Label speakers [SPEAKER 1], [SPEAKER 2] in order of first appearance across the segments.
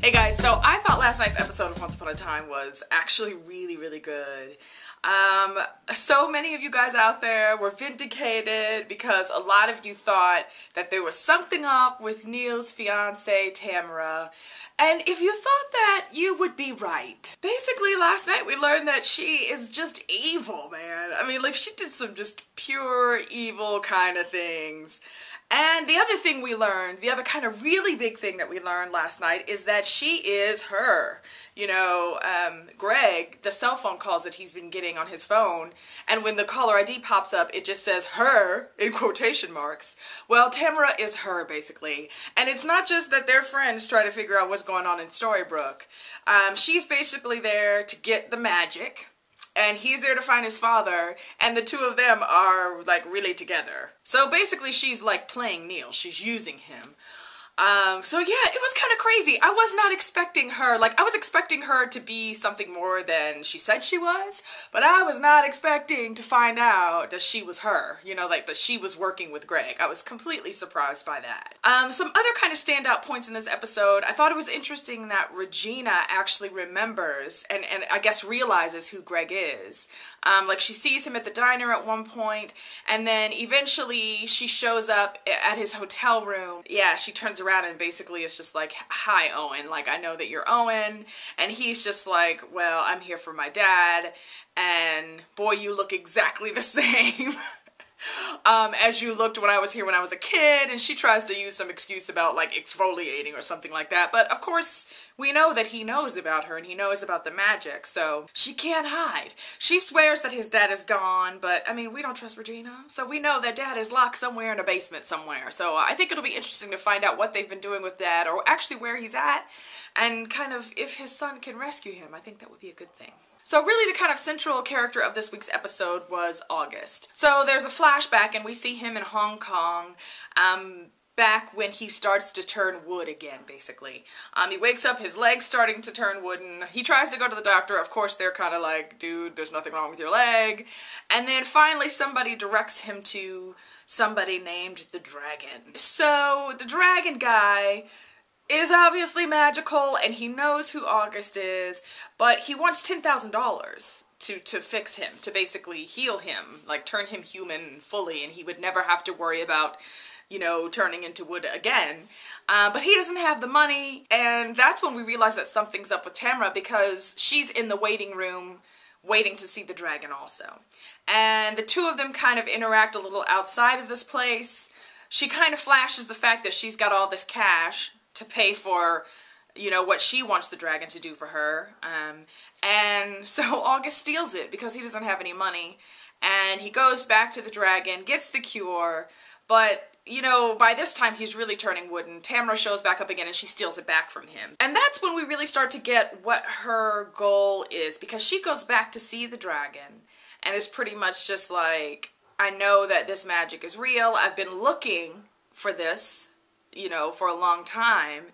[SPEAKER 1] Hey guys, so I thought last night's episode of Once Upon a Time was actually really good. So many of you guys out there were vindicated because a lot of you thought that there was something up with Neil's fiance, Tamara. And if you thought that, you would be right. Basically, last night we learned that she is just evil, man. I mean, like, she did some just pure evil kind of things. And the other thing we learned, the other kind of really big thing that we learned last night is that she is her. You know, Greg, the cell phone calls that he's been getting on his phone, and when the caller ID pops up, it just says her, in quotation marks. Well, Tamara is her, basically. And it's not just that their friends try to figure out what's going on in Storybrooke. She's basically there to get the magic. And he's there to find his father, and the two of them are, like, really together. So basically she's, like, playing Neil. She's using him. So yeah, it was kind of crazy. I was not expecting her, like, I was expecting her to be something more than she said she was, but I was not expecting to find out that she was her, you know, like, that she was working with Greg. I was completely surprised by that. Some other kind of standout points in this episode, I thought it was interesting that Regina actually remembers and I guess realizes who Greg is. Like, she sees him at the diner at one point, and then eventually she shows up at his hotel room. Yeah, she turns around and basically it's just like, hi, Owen, like, I know that you're Owen, and he's just like, well, I'm here for my dad, and boy, you look exactly the same as you looked when I was here when I was a kid. And she tries to use some excuse about, like, exfoliating or something like that, but of course we know that he knows about her and he knows about the magic, so she can't hide. She swears that his dad is gone, but I mean, we don't trust Regina, so we know that dad is locked somewhere in a basement somewhere. So I think it'll be interesting to find out what they've been doing with dad, or actually where he's at, and kind of if his son can rescue him. I think that would be a good thing. So really the kind of central character of this week's episode was August. So there's a flashback and we see him in Hong Kong, back when he starts to turn wood again, basically. He wakes up, his leg's starting to turn wooden. He tries to go to the doctor. Of course, they're kind of like, dude, there's nothing wrong with your leg. And then finally somebody directs him to somebody named the Dragon. So the Dragon guy is obviously magical, and he knows who August is, but he wants $10,000 to fix him, to basically heal him, like turn him human fully, and he would never have to worry about, you know, turning into wood again. But he doesn't have the money, and that's when we realize that something's up with Tamara, because she's in the waiting room waiting to see the dragon also. And the two of them kind of interact a little outside of this place. She kind of flashes the fact that she's got all this cash to pay for, you know, what she wants the dragon to do for her. And so August steals it because he doesn't have any money. And he goes back to the dragon, gets the cure, but, you know, by this time he's really turning wooden. Tamara shows back up again and she steals it back from him. And that's when we really start to get what her goal is, because she goes back to see the dragon and is pretty much just like, I know that this magic is real. I've been looking for this, you know, for a long time,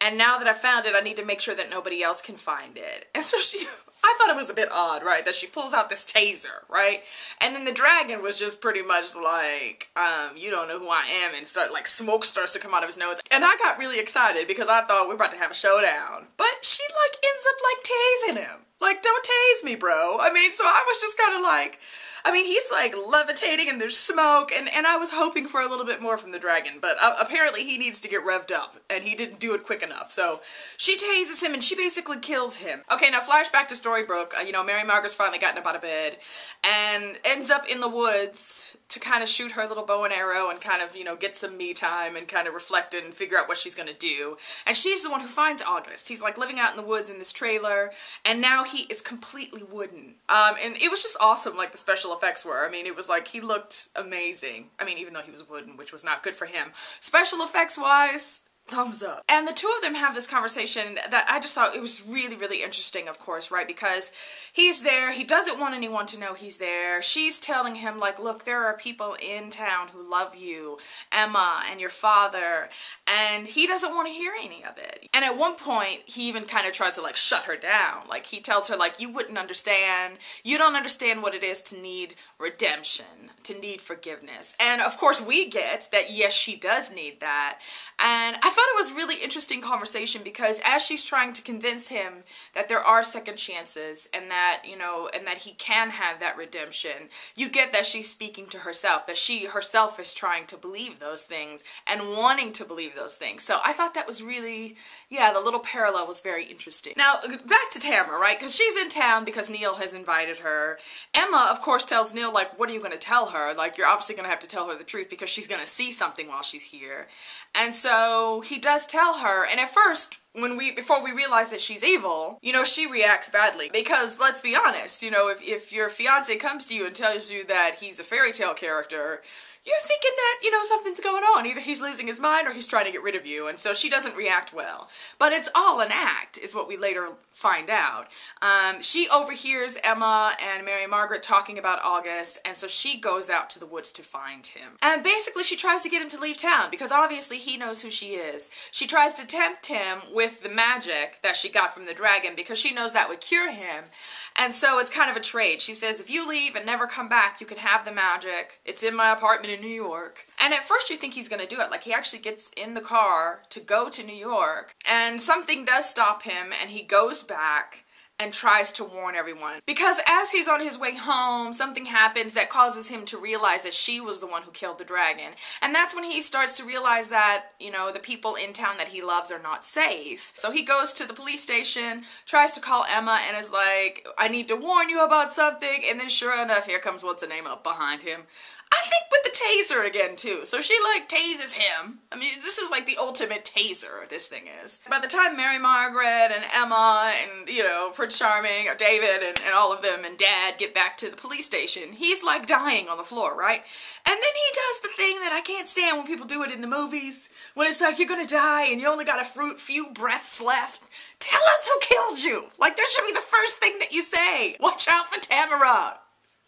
[SPEAKER 1] and now that I found it, I need to make sure that nobody else can find it. And so I thought it was a bit odd, right, that she pulls out this taser, right, and then the dragon was just pretty much like, you don't know who I am, and smoke starts to come out of his nose, and I got really excited because I thought we were about to have a showdown, but she, like, ends up, like, tasing him. Like, don't tase me, bro. I mean, so I was just kind of like, I mean, he's like levitating and there's smoke, and I was hoping for a little bit more from the dragon, but apparently he needs to get revved up, and he didn't do it quick enough, so she tases him and she basically kills him. Okay, now flashback to Storybrooke. You know, Mary Margaret's finally gotten up out of bed and ends up in the woods to kind of shoot her little bow and arrow and kind of, you know, get some me time and kind of reflect and figure out what she's gonna do. And she's the one who finds August. He's like living out in the woods in this trailer, and now he is completely wooden. And it was just awesome, like the special effects were. I mean, it was like, he looked amazing. I mean, even though he was wooden, which was not good for him. Special effects wise, thumbs up. And the two of them have this conversation that I just thought it was really interesting, of course, right? Because he's there, he doesn't want anyone to know he's there. She's telling him, like, look, there are people in town who love you, Emma and your father, and he doesn't want to hear any of it. And at one point, he even kind of tries to, like, shut her down. Like, he tells her, like, you wouldn't understand, you don't understand what it is to need redemption, to need forgiveness. And of course we get that, yes, she does need that. And I thought thought it was a really interesting conversation because as she's trying to convince him that there are second chances and that, you know, and that he can have that redemption, you get that she's speaking to herself, that she herself is trying to believe those things and wanting to believe those things. So I thought that was really, yeah, the little parallel was very interesting. Now, back to Tamara, right? Because she's in town because Neil has invited her. Emma, of course, tells Neil, like, what are you going to tell her? Like, you're obviously going to have to tell her the truth because she's going to see something while she's here. And so he does tell her, and at first, before we realize that she's evil, you know, she reacts badly. Because, let's be honest, you know, if your fiance comes to you and tells you that he's a fairy tale character, you're thinking that, you know, something's going on. Either he's losing his mind or he's trying to get rid of you. And so she doesn't react well. But it's all an act, is what we later find out. She overhears Emma and Mary Margaret talking about August, and so she goes out to the woods to find him. And basically she tries to get him to leave town, because obviously he knows who she is. She tries to tempt him with the magic that she got from the dragon, because she knows that would cure him. And so it's kind of a trade. She says, if you leave and never come back, you can have the magic. It's in my apartment in New York. And at first you think he's going to do it. Like, he actually gets in the car to go to New York. And something does stop him, and he goes back and tries to warn everyone. Because as he's on his way home, something happens that causes him to realize that she was the one who killed the dragon. And that's when he starts to realize that, you know, the people in town that he loves are not safe. So he goes to the police station, tries to call Emma, and is like, I need to warn you about something. And then sure enough, here comes what's-her-name up behind him. I think with the taser again, too. So she, like, tases him. I mean, this is like the ultimate taser, this thing is. By the time Mary Margaret and Emma and, you know, Prince Charming, or David, and all of them, and Dad get back to the police station, he's, like, dying on the floor, right? And then he does the thing that I can't stand when people do it in the movies, when it's like, you're gonna die and you only got a few breaths left. Tell us who killed you! Like, that should be the first thing that you say. Watch out for Tamara.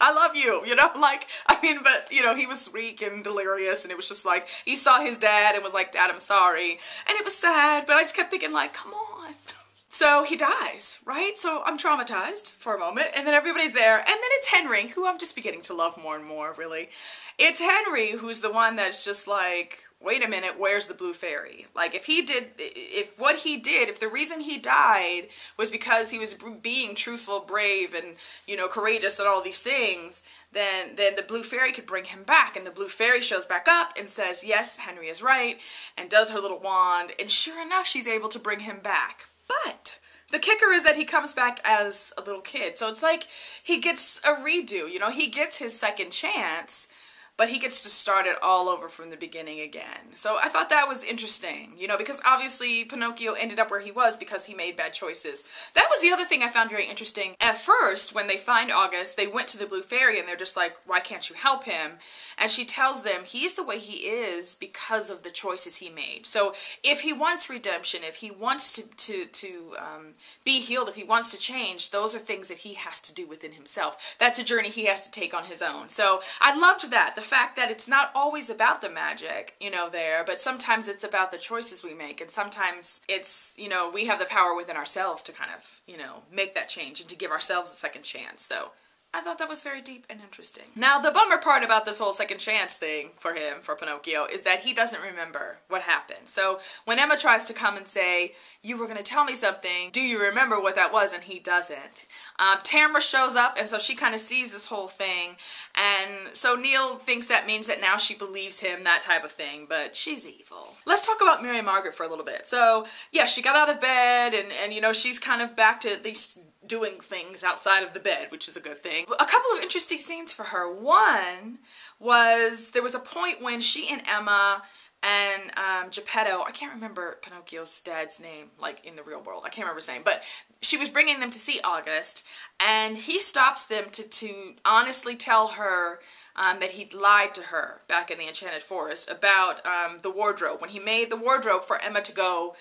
[SPEAKER 1] I love you, you know, like, I mean, but, you know, he was weak and delirious, and it was just like, he saw his dad and was like, Dad, I'm sorry, and it was sad, but I just kept thinking, like, come on. So he dies, right? So I'm traumatized for a moment, and then everybody's there, and then it's Henry, who I'm just beginning to love more and more, really. It's Henry who's the one that's just like, wait a minute, where's the blue fairy? Like, if the reason he died was because he was being truthful, brave, and, you know, courageous and all these things, then the blue fairy could bring him back. And the blue fairy shows back up and says, yes, Henry is right, and does her little wand, and sure enough, she's able to bring him back. But the kicker is that he comes back as a little kid. So it's like he gets a redo, you know, he gets his second chance, but he gets to start it all over from the beginning again. So I thought that was interesting, you know, because obviously Pinocchio ended up where he was because he made bad choices. That was the other thing I found very interesting. At first, when they find August, they went to the Blue Fairy and they're just like, why can't you help him? And she tells them he's the way he is because of the choices he made. So if he wants redemption, if he wants to be healed, if he wants to change, those are things that he has to do within himself. That's a journey he has to take on his own. So I loved that. The fact that it's not always about the magic, you know, but sometimes it's about the choices we make, and sometimes it's, you know, we have the power within ourselves to kind of, you know, make that change and to give ourselves a second chance. So I thought that was very deep and interesting. Now, the bummer part about this whole second chance thing for him, for Pinocchio, is that he doesn't remember what happened. So when Emma tries to come and say, you were going to tell me something, do you remember what that was? And he doesn't. Tamara shows up, and so she kind of sees this whole thing, and so Neil thinks that means that now she believes him, that type of thing, but she's evil. Let's talk about Mary Margaret for a little bit. So, yeah, she got out of bed, and you know, she's kind of back to at least doing things outside of the bed, which is a good thing. A couple of interesting scenes for her. One was, there was a point when she and Emma and Geppetto, I can't remember Pinocchio's dad's name, like in the real world, I can't remember his name, but she was bringing them to see August, and he stops them to honestly tell her that he'd lied to her back in the Enchanted Forest about the wardrobe. When he made the wardrobe for Emma to go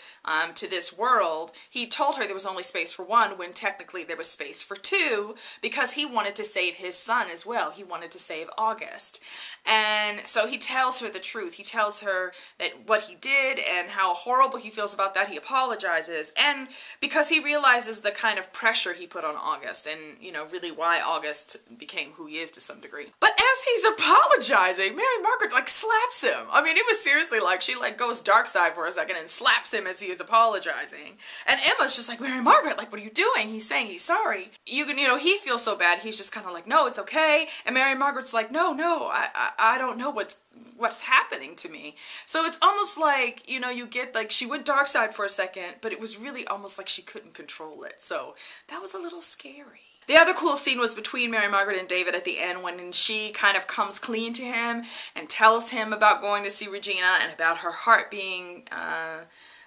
[SPEAKER 1] to this world, he told her there was only space for one when technically there was space for two, because he wanted to save his son as well. He wanted to save August. And so he tells her the truth. He tells her that what he did and how horrible he feels about that. He apologizes. And because he realizes the kind of pressure he put on August and, you know, really why August became who he is to some degree. But as as he's apologizing, Mary Margaret like slaps him. I mean, it was seriously like she like goes dark side for a second and slaps him as he is apologizing. And Emma's just like, Mary Margaret, like, what are you doing? He's saying he's sorry. You know, he feels so bad. He's just kind of like, no, it's okay. And Mary Margaret's like, no, I don't know what's happening to me. So it's almost like, you know, you get like, she went dark side for a second, but it was really almost like she couldn't control it. So that was a little scary. The other cool scene was between Mary Margaret and David at the end when she kind of comes clean to him and tells him about going to see Regina and about her heart being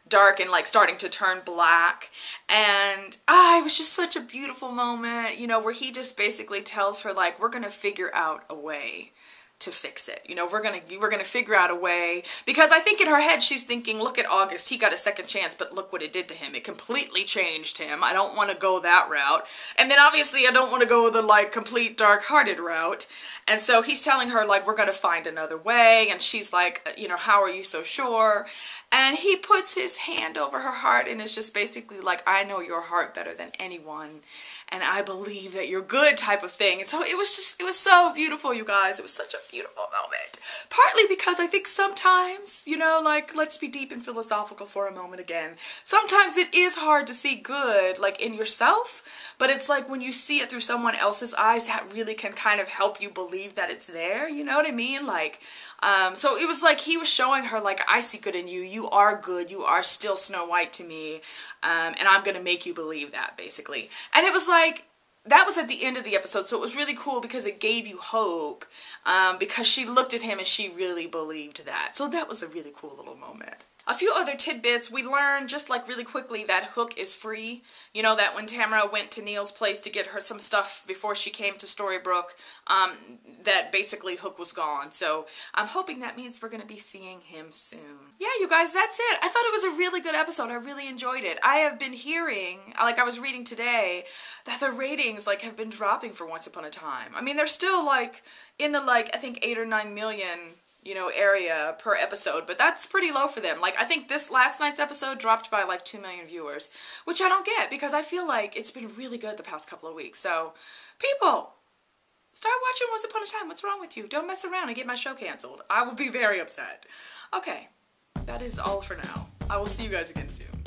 [SPEAKER 1] dark and like starting to turn black. And it was just such a beautiful moment, you know, where he just basically tells her like, we're gonna figure out a way to fix it. You know, we're gonna figure out a way, because I think in her head she's thinking, look at August, he got a second chance, but look what it did to him. It completely changed him. I don't want to go that route. And then obviously I don't want to go the like complete dark-hearted route. And so he's telling her like, we're gonna find another way. And she's like, you know, how are you so sure? And he puts his hand over her heart and it's just basically like, I know your heart better than anyone. And I believe that you're good type of thing. And so it was so beautiful, you guys. It was such a beautiful moment. Partly because I think sometimes, you know, like, let's be deep and philosophical for a moment again. Sometimes it is hard to see good, like, in yourself. But it's like when you see it through someone else's eyes, that really can kind of help you believe that it's there. You know what I mean? Like, so it was like he was showing her, like, I see good in you. You are good. You are still Snow White to me. And I'm going to make you believe that, basically. And it was like, that was at the end of the episode. So it was really cool because it gave you hope. Because she looked at him and she really believed that. So that was a really cool little moment. A few other tidbits. We learned just like really quickly that Hook is free. You know, that when Tamara went to Neil's place to get her some stuff before she came to Storybrooke, that basically Hook was gone. So I'm hoping that means we're going to be seeing him soon. Yeah, you guys, that's it. I thought it was a really good episode. I really enjoyed it. I have been hearing, like I was reading today, that the ratings like have been dropping for Once Upon a Time. I mean, they're still like in the like, I think 8 or 9 million, you know, area per episode, but that's pretty low for them. Like, I think this last night's episode dropped by like 2 million viewers, which I don't get because I feel like it's been really good the past couple of weeks. So, people, start watching Once Upon a Time. What's wrong with you? Don't mess around and get my show canceled. I will be very upset. Okay, that is all for now. I will see you guys again soon.